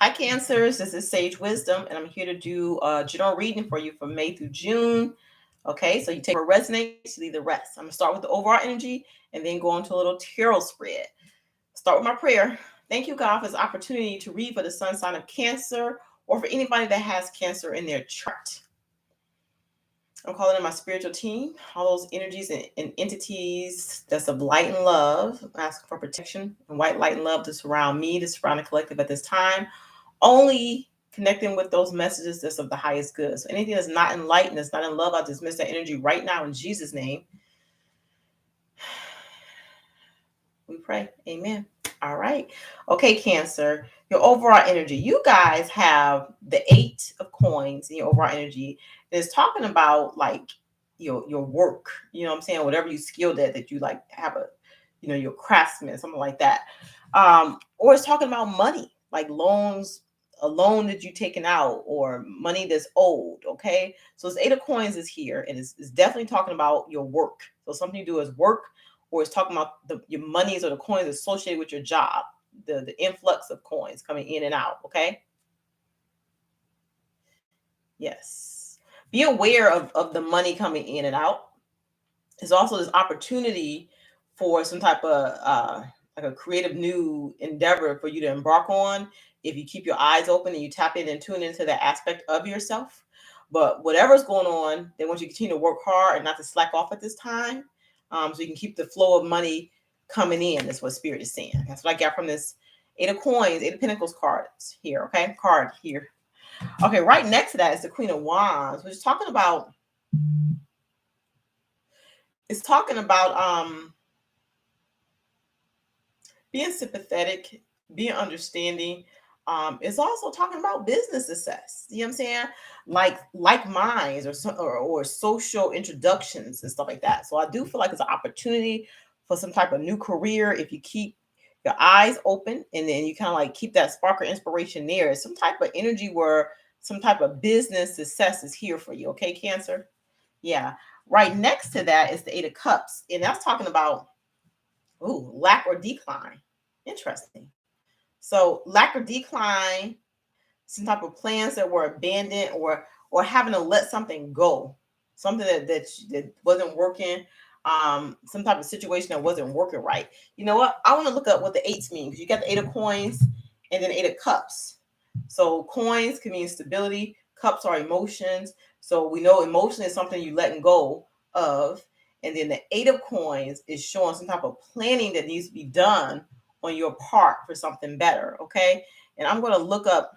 Hi, Cancers. This is Sage Wisdom, and I'm here to do a general reading for you from May through June. Okay, so you take what resonates, you leave the rest. I'm going to start with the overall energy and then go into a little tarot spread. Start with my prayer. Thank you, God, for this opportunity to read for the sun sign of Cancer or for anybody that has Cancer in their chart. I'm calling in my spiritual team, all those energies and entities that's of light and love. I'm asking for protection and white light and love to surround me, to surround the collective at this time. Only connecting with those messages that's of the highest good. So anything that's not enlightened, that's not in love, I dismiss that energy right now in Jesus' name. We pray. Amen. All right. Okay, Cancer, your overall energy. You guys have the 8 of coins in your overall energy. It's talking about like your work, you know what I'm saying? Whatever you skilled at, that you like have a, your craftsman, something like that. Or it's talking about money, like loans, a loan that you've taken out or money that's owed. Okay. So it's 8 of coins is here, and it's definitely talking about your work. So something you do is work, or it's talking about your monies or the coins associated with your job, the influx of coins coming in and out. Okay. Yes. Be aware of the money coming in and out. There's also this opportunity for some type of like a creative new endeavor for you to embark on if you keep your eyes open and you tap in and tune into that aspect of yourself. But whatever's going on, they want you to continue to work hard and not to slack off at this time, so you can keep the flow of money coming in. That's what Spirit is saying. That's what I got from this 8 of coins, 8 of pentacles cards here. Okay, card here. Okay, right next to that is the Queen of Wands, which is talking about, being sympathetic, being understanding. It's also talking about business success. You know what I'm saying? Like minds or social introductions and stuff like that. So I do feel like it's an opportunity for some type of new career if you keep your eyes open and then you kind of like keep that spark of inspiration there. It's some type of energy where some type of business success is here for you. Okay, Cancer? Yeah. Right next to that is the 8 of Cups. And that's talking about lack or decline. Interesting. So lack or decline, some type of plans that were abandoned, or having to let something go, something that wasn't working, some type of situation that wasn't working right. You know what? I want to look up what the 8s mean, because you got the 8 of coins and then 8 of cups. So coins can mean stability, cups are emotions. So we know emotion is something you letting go of. And then the 8 of coins is showing some type of planning that needs to be done on your part for something better. Okay. And I'm going to look up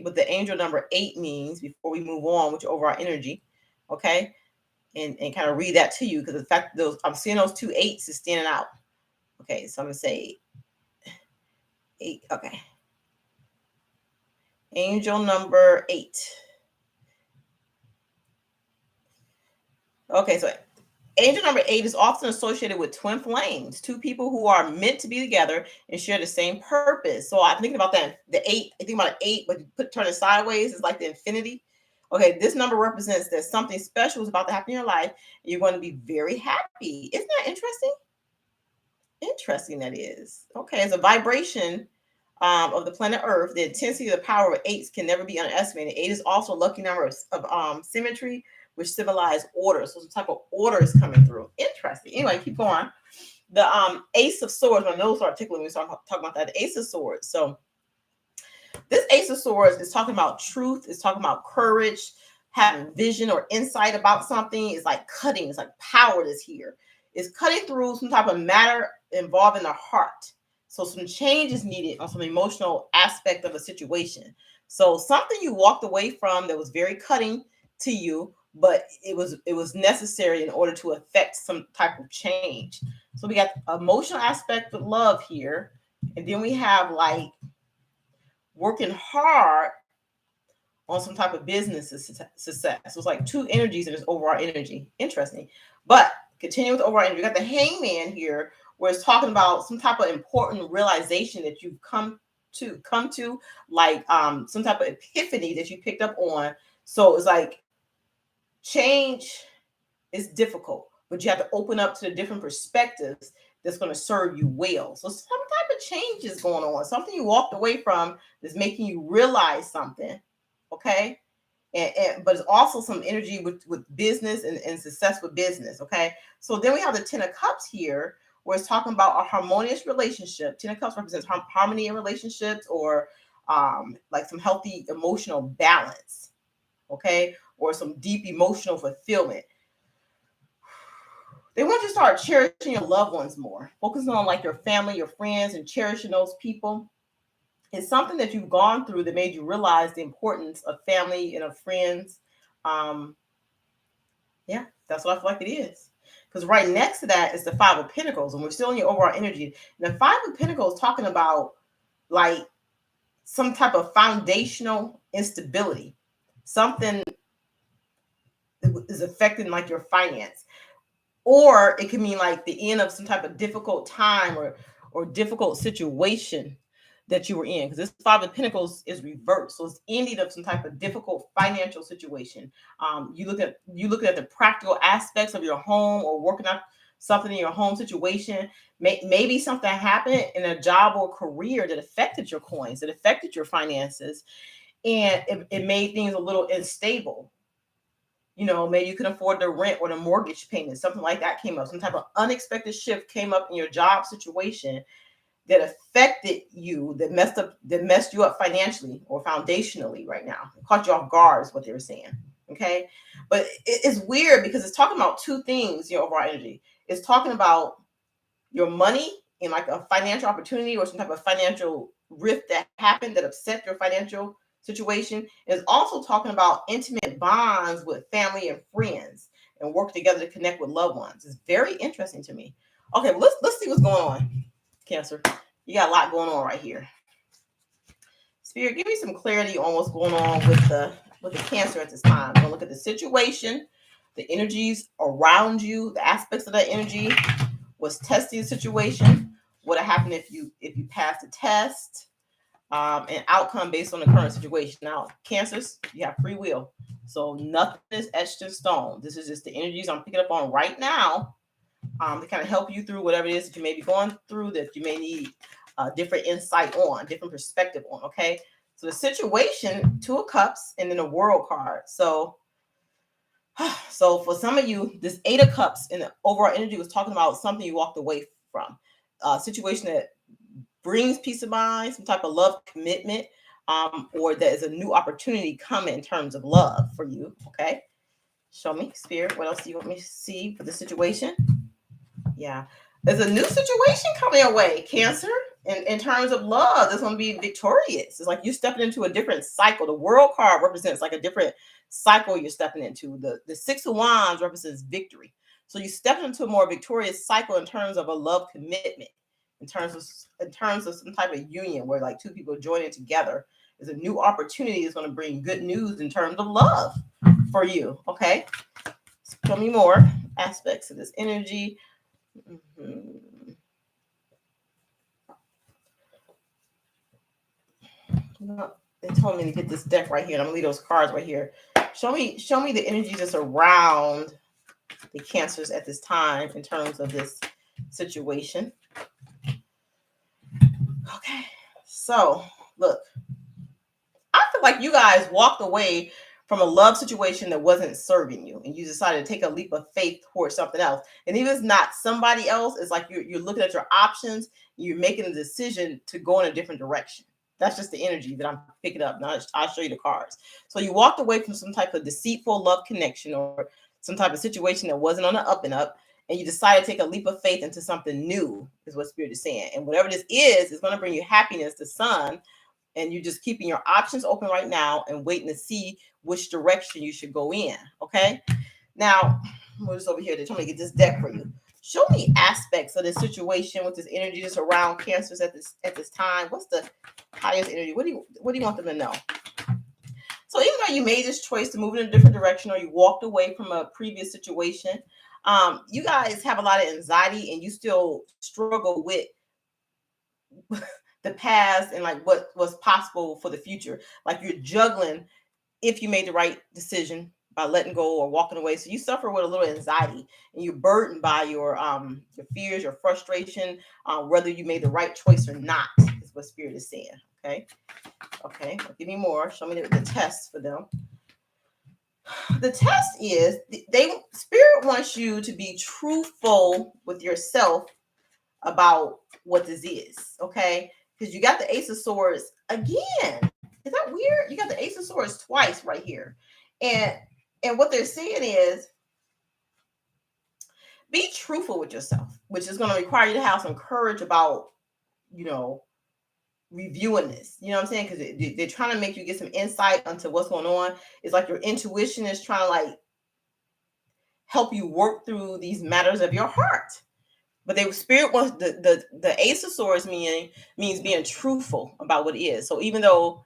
what the angel number 8 means before we move on with your overall energy. Okay. And kind of read that to you, because the fact that I'm seeing those 2 8s is standing out. Okay. So I'm going to say 8. Okay. Angel number 8. Okay. So angel number 8 is often associated with twin flames, 2 people who are meant to be together and share the same purpose. So I'm thinking about that. The 8, I think about an 8, but you turn it sideways, it's like the infinity. Okay, this number represents that something special is about to happen in your life, and you're going to be very happy. Isn't that interesting? Interesting, that is. Okay, as a vibration of the planet Earth, the intensity of the power of 8s can never be underestimated. 8 is also a lucky number of symmetry, which civilized order. So some type of order is coming through. Interesting. Anyway, keep going. The Ace of Swords, my nose started tickling when we started talking about that. The Ace of Swords. So this Ace of Swords is talking about truth. It's talking about courage, having vision or insight about something. It's like cutting. It's like power that's here. It's cutting through some type of matter involving the heart. So some change is needed on some emotional aspect of a situation. So something you walked away from that was very cutting to you, but it was necessary in order to affect some type of change. So we got emotional aspect with love here, and then we have like working hard on some type of business success. So it's like 2 energies in this overall energy. Interesting. But continue with the overall energy. We got the Hangman here, where it's talking about some type of important realization that you've come to, like some type of epiphany that you picked up on. So it's like change is difficult, but you have to open up to the different perspectives that's going to serve you well. So some type of changes going on, something you walked away from that's making you realize something. Okay. But it's also some energy with business and success with business. Okay. So then we have the 10 of Cups here, where it's talking about a harmonious relationship. 10 of Cups represents harmony in relationships, or like some healthy emotional balance. Okay. Or some deep emotional fulfillment. They want you to start cherishing your loved ones more, focusing on like your family, your friends, and cherishing those people. It's something that you've gone through that made you realize the importance of family and of friends. Um, yeah, that's what I feel like it is. Because right next to that is the Five of Pentacles, and we're still in your overall energy. And the Five of Pentacles talking about like some type of foundational instability, something is affecting like your finance, or it can mean like the end of some type of difficult time or difficult situation that you were in, because this Five of Pentacles is reversed, so it's ending of some type of difficult financial situation. You look at the practical aspects of your home, or working out something in your home situation. Maybe something happened in a job or career that affected your coins, that affected your finances, and it made things a little unstable. Maybe you can afford the rent or the mortgage payment, something like that came up. Some type of unexpected shift came up in your job situation that affected you, that messed you up financially or foundationally right now. It caught you off guard is what they were saying. Okay. But it's weird because it's talking about two things, your overall energy. It's talking about your money and like a financial opportunity or some type of financial rift that happened that upset your financial situation. It's also talking about intimate bonds with family and friends and work together to connect with loved ones. It's very interesting to me. Okay, well, let's see what's going on, Cancer. You got a lot going on right here. Spirit, give me some clarity on what's going on with the Cancer at this time. We're gonna look at the situation, the energies around you, the aspects of that energy, what's testing the situation, what happened if you pass the test, and outcome based on the current situation. Now, Cancers, you have free will, so nothing is etched in stone. This is just the energies I'm picking up on right now, to kind of help you through whatever it is that you may be going through, that you may need different insight on, different perspective on. Okay, so the situation, Two of Cups, and then the World card. So for some of you, this Eight of Cups in the overall energy was talking about something you walked away from, a situation that brings peace of mind, some type of love commitment, or there is a new opportunity coming in terms of love for you. Okay, show me, Spirit. What else do you want me to see for the situation? Yeah, there's a new situation coming your way, Cancer. In terms of love, that's going to be victorious. It's like you're stepping into a different cycle. The World card represents like a different cycle you're stepping into. The Six of Wands represents victory. So you step into a more victorious cycle in terms of a love commitment, in terms of some type of union where like two people joining together. There's a new opportunity that's going to bring good news in terms of love for you. Okay, show me more aspects of this energy. They told me to get this deck right here, and I'm gonna leave those cards right here. Show me the energy that's around the Cancers at this time in terms of this situation. Okay, so look, I feel like you guys walked away from a love situation that wasn't serving you, and you decided to take a leap of faith towards something else. And even if it's not somebody else, it's like you're looking at your options, you're making a decision to go in a different direction. That's just the energy that I'm picking up. Now I'll show you the cards. So you walked away from some type of deceitful love connection or some type of situation that wasn't on the up and up, and you decided to take a leap of faith into something new, is what Spirit is saying. And whatever this is going to bring you happiness, the sun, and you're just keeping your options open right now and waiting to see which direction you should go in. Okay. Now, we're just over here. They told me to get this deck for you. Show me aspects of this situation with this energy that's around Cancers at this time. What's the highest energy? What do you want them to know? So even though you made this choice to move in a different direction, or you walked away from a previous situation, you guys have a lot of anxiety, and you still struggle with the past and like what was possible for the future. Like you're juggling if you made the right decision by letting go or walking away. So you suffer with a little anxiety, and you're burdened by your fears, your frustration, whether you made the right choice or not, is what Spirit is saying. Okay. Okay. Give me more. Show me the test for them. The test is Spirit wants you to be truthful with yourself about what this is. Okay. Because you got the Ace of Swords again. Is that weird? You got the Ace of Swords twice right here. And what they're saying is be truthful with yourself, which is going to require you to have some courage about, reviewing this. You know what I'm saying? Because they're trying to make you get some insight into what's going on. It's like your intuition is trying to help you work through these matters of your heart. But Spirit wants the Ace of Swords means being truthful about what it is. So even though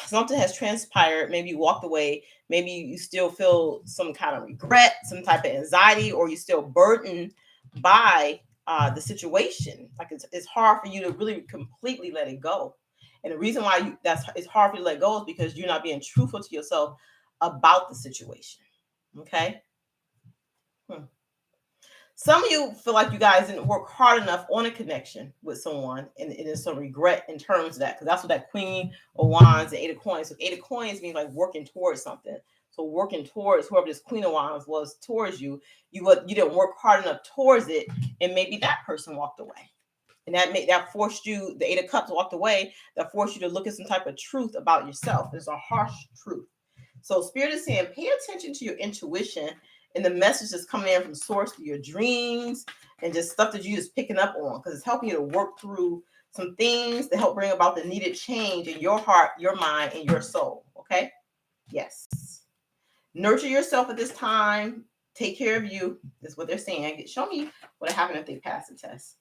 something has transpired, maybe you walked away, maybe you still feel some kind of regret, some type of anxiety, or you're still burdened by the situation. Like it's hard for you to really completely let it go. And the reason why it's hard for you to let go is because you're not being truthful to yourself about the situation. Okay. Some of you feel like you guys didn't work hard enough on a connection with someone, and there's some regret in terms of that, because that's what that Queen of Wands and Eight of Coins. So Eight of Coins means like working towards something. So working towards whoever this Queen of Wands was towards you, you didn't work hard enough towards it, and maybe that person walked away, and that forced you. The Eight of Cups walked away. That forced you to look at some type of truth about yourself. There's a harsh truth. So Spirit is saying, pay attention to your intuition and the message that's coming in from source through your dreams and just stuff that you just picking up on, because it's helping you to work through some things to help bring about the needed change in your heart, your mind, and your soul. Okay? Yes. Nurture yourself at this time. Take care of you. That's what they're saying. Show me what happened if they pass the test.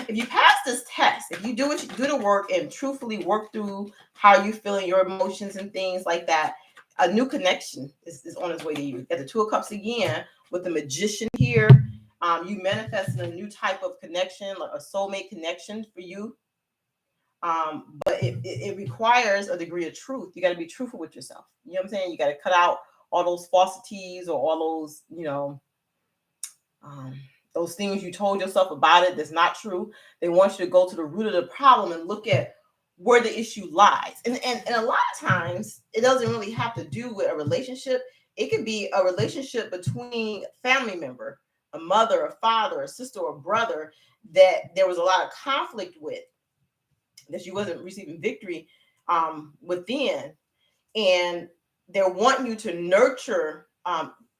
If you pass this test, if you do the work and truthfully work through how you feel in your emotions and things like that, a new connection is on its way to you. At the Two of Cups again, with the Magician here, you manifest a new type of connection, like a soulmate connection for you. But it requires a degree of truth. You got to be truthful with yourself. You know what I'm saying? You got to cut out all those falsities or all those, those things you told yourself about it that's not true. They want you to go to the root of the problem and look at where the issue lies. And a lot of times it doesn't really have to do with a relationship. It could be a relationship between a family member, a mother, a father, a sister, or a brother that there was a lot of conflict with, that you wasn't receiving victory within. And they're wanting you to nurture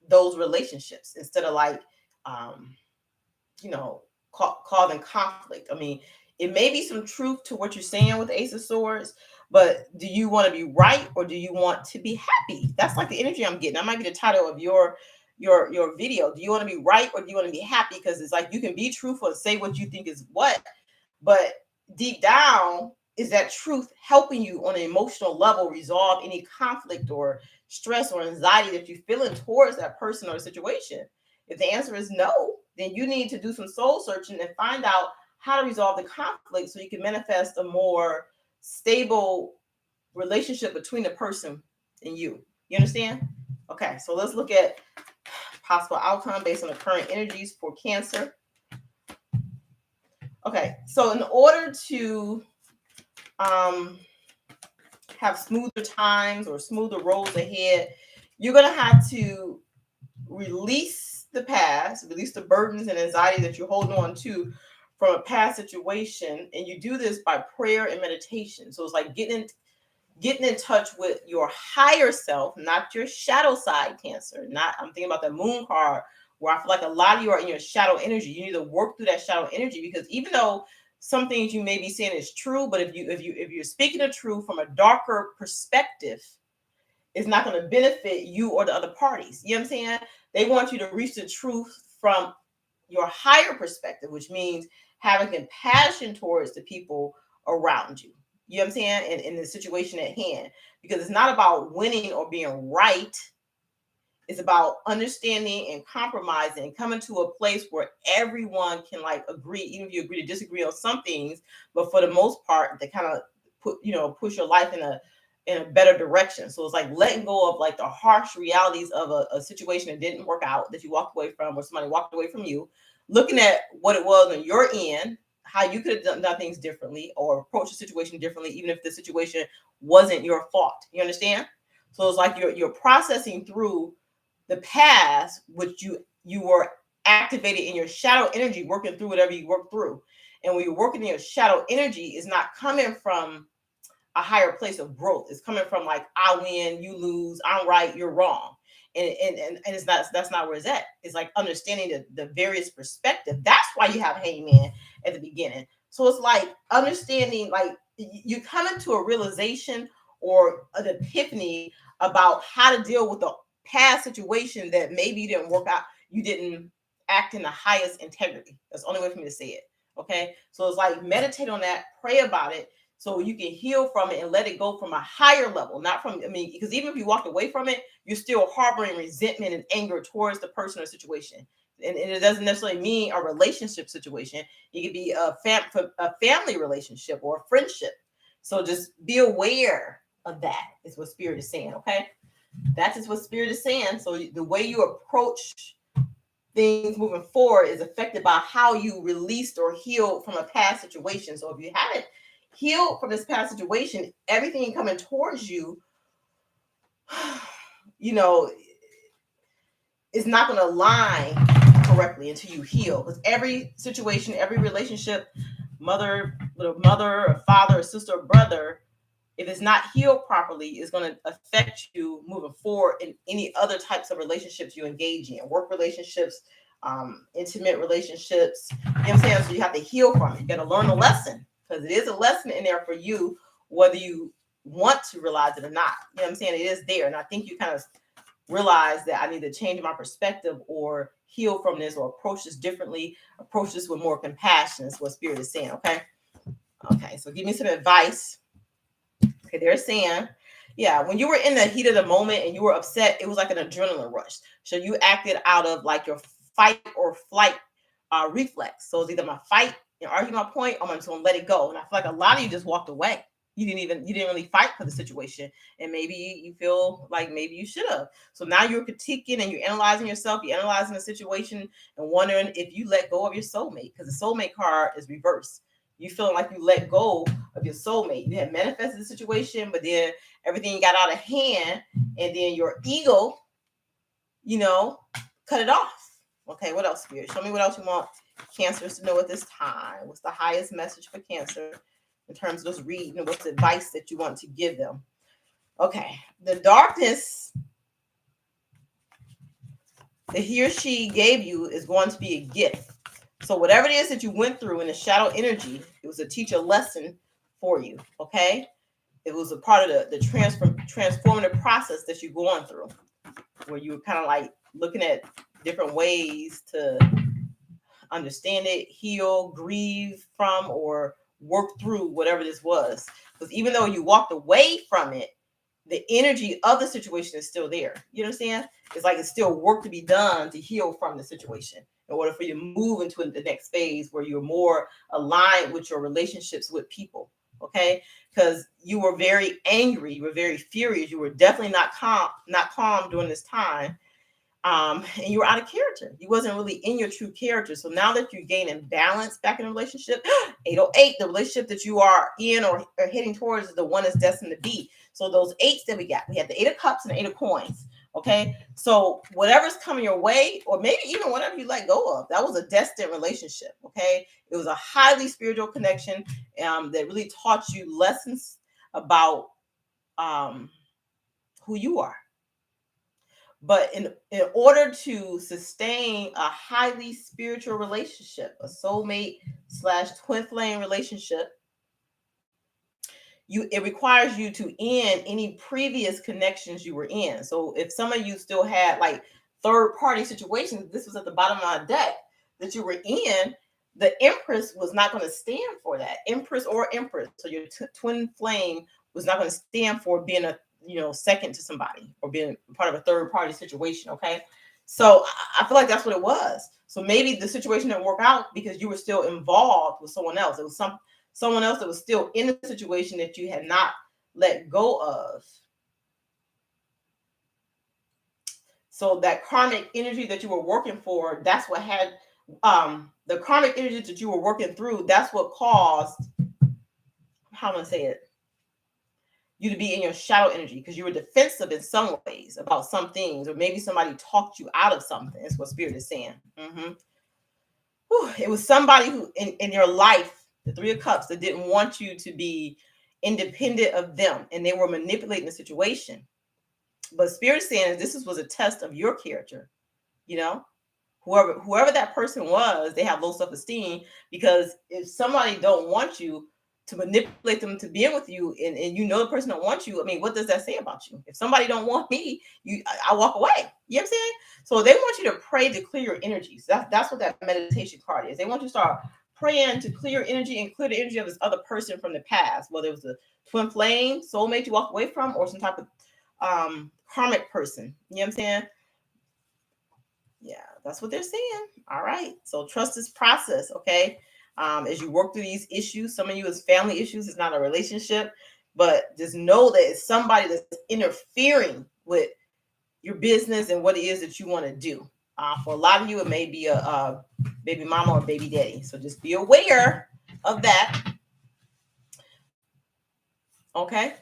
those relationships instead of causing conflict. I mean, it may be some truth to what you're saying with Ace of Swords, but do you want to be right or do you want to be happy? That's like the energy I'm getting. That might be the title of your video. Do you want to be right or do you want to be happy? Because it's like you can be truthful and say what you think is what, but deep down, is that truth helping you on an emotional level resolve any conflict or stress or anxiety that you're feeling towards that person or situation? If the answer is no, then you need to do some soul searching and find out how to resolve the conflict so you can manifest a more stable relationship between the person and you. You understand? Okay, so let's look at possible outcome based on the current energies for Cancer. Okay, so in order to have smoother times or smoother roads ahead, you're going to have to release the past, release the burdens and anxiety that you're holding on to from a past situation. And you do this by prayer and meditation. So it's like getting in touch with your higher self, not your shadow side, Cancer. I'm thinking about the Moon card, where I feel like a lot of you are in your shadow energy. You need to work through that shadow energy, because even though some things you may be saying is true, but if you're speaking the truth from a darker perspective, it's not going to benefit you or the other parties. You know what I'm saying? They want you to reach the truth from your higher perspective, which means having compassion towards the people around you. You know what I'm saying? In the situation at hand, because it's not about winning or being right. It's about understanding and compromising and coming to a place where everyone can agree, even if you agree to disagree on some things, but for the most part, they kind of push your life in in a better direction. So it's like letting go of like the harsh realities of a situation that didn't work out, that you walked away from, or somebody walked away from you, looking at what it was on your end, how you could have done things differently or approach the situation differently, even if the situation wasn't your fault. You understand? So it's like you're processing through the past, which you were activated in your shadow energy, working through whatever you worked through. And when you're working in your shadow energy, it's not coming from a higher place of growth. It's coming from like, I win, you lose, I'm right, you're wrong. And it's not, that's not where it's at. It's like understanding the various perspective. That's why you have Hangman at the beginning. So it's like understanding, like you come into a realization or an epiphany about how to deal with the past situation that maybe didn't work out. You didn't act in the highest integrity. That's the only way for me to say it. Okay. So it's like meditate on that, pray about it, so you can heal from it and let it go from a higher level, not from, I mean, because even if you walked away from it, you're still harboring resentment and anger towards the person or situation. And it doesn't necessarily mean a relationship situation. It could be a family relationship or a friendship. So just be aware of that, is what Spirit is saying, okay? That is what Spirit is saying. So the way you approach things moving forward is affected by how you released or healed from a past situation. So if you haven't healed from this past situation, everything coming towards you, you know, is not going to align correctly until you heal. Because every situation, every relationship, mother, little mother, or father, or sister, or brother, if it's not healed properly, is going to affect you moving forward in any other types of relationships you engage in, work relationships, intimate relationships. You know what I'm saying? So you have to heal from it. You got to learn a lesson, because it is a lesson in there for you, whether you want to realize it or not. You know what I'm saying? It is there. And I think you kind of realize that I need to change my perspective or heal from this or approach this differently, approach this with more compassion, is what Spirit is saying. Okay. Okay. So give me some advice. Okay, they're saying, yeah, when you were in the heat of the moment and you were upset, it was like an adrenaline rush. So you acted out of like your fight or flight reflex. So it's either my fight and argue my point, or I'm just gonna let it go. And I feel like a lot of you just walked away. You didn't really fight for the situation. And maybe you feel like maybe you should have. So now you're critiquing and you're analyzing yourself, you're analyzing the situation and wondering if you let go of your soulmate, because the soulmate card is reversed. You feeling like you let go of your soulmate. You had manifested the situation, but then everything got out of hand, and then your ego, you know, cut it off. Okay, what else, Spirit? Show me what else you want Cancers to know at this time. What's the highest message for Cancer in terms of this reading, and what's the advice that you want to give them? Okay, the darkness that he or she gave you is going to be a gift. So whatever it is that you went through in the shadow energy, it was to teach a lesson for you, okay? It was a part of the transformative process that you're going through, where you were kind of like looking at different ways to understand it, heal, grieve from, or work through whatever this was. Because even though you walked away from it, the energy of the situation is still there. You understand? It's like it's still work to be done to heal from the situation in order for you to move into the next phase where you're more aligned with your relationships with people. Okay, because you were very angry, you were very furious, you were definitely not calm during this time. And you were out of character. You wasn't really in your true character. So now that you're gaining balance back in a relationship, 808, the relationship that you are in or heading towards is the one that's destined to be. So those eights that we had the 8 of cups and the 8 of coins. Okay. So whatever's coming your way, or maybe even whatever you let go of, that was a destined relationship. Okay. It was a highly spiritual connection that really taught you lessons about who you are. But in order to sustain a highly spiritual relationship, a soulmate / twin flame relationship, it requires you to end any previous connections you were in. So if some of you still had like third party situations, this was at the bottom of my deck that you were in, the Empress was not going to stand for that. Empress or Empress. So your twin flame was not going to stand for being a second to somebody or being part of a third party situation. Okay. So I feel like that's what it was. So maybe the situation didn't work out because you were still involved with someone else. It was someone else that was still in the situation that you had not let go of. So that karmic energy that you were working for, that's what had the karmic energy that you were working through, that's what caused, how am I gonna say it, you to be in your shadow energy, because you were defensive in some ways about some things, or maybe somebody talked you out of something. That's what spirit is saying. It was somebody who in your life, the Three of Cups, that didn't want you to be independent of them, and they were manipulating the situation. But spirit is saying this was a test of your character. You know, whoever that person was, they have low self-esteem, because if somebody don't want you, to manipulate them to be in with you, and you know the person don't want you, I mean, what does that say about you? If somebody don't want me, I walk away. You know what I'm saying? So they want you to pray to clear your energies. That's what that meditation card is. They want you to start praying to clear your energy and clear the energy of this other person from the past, whether it was a twin flame, soulmate you walk away from, or some type of karmic person. You know what I'm saying? Yeah, that's what they're saying. All right. So trust this process, okay? As you work through these issues, some of you is family issues, it's not a relationship, but just know that it's somebody that's interfering with your business and what it is that you want to do. For a lot of you, it may be a baby mama or baby daddy. So just be aware of that. Okay?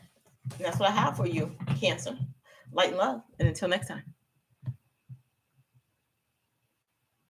And that's what I have for you, Cancer. Light and love. And until next time.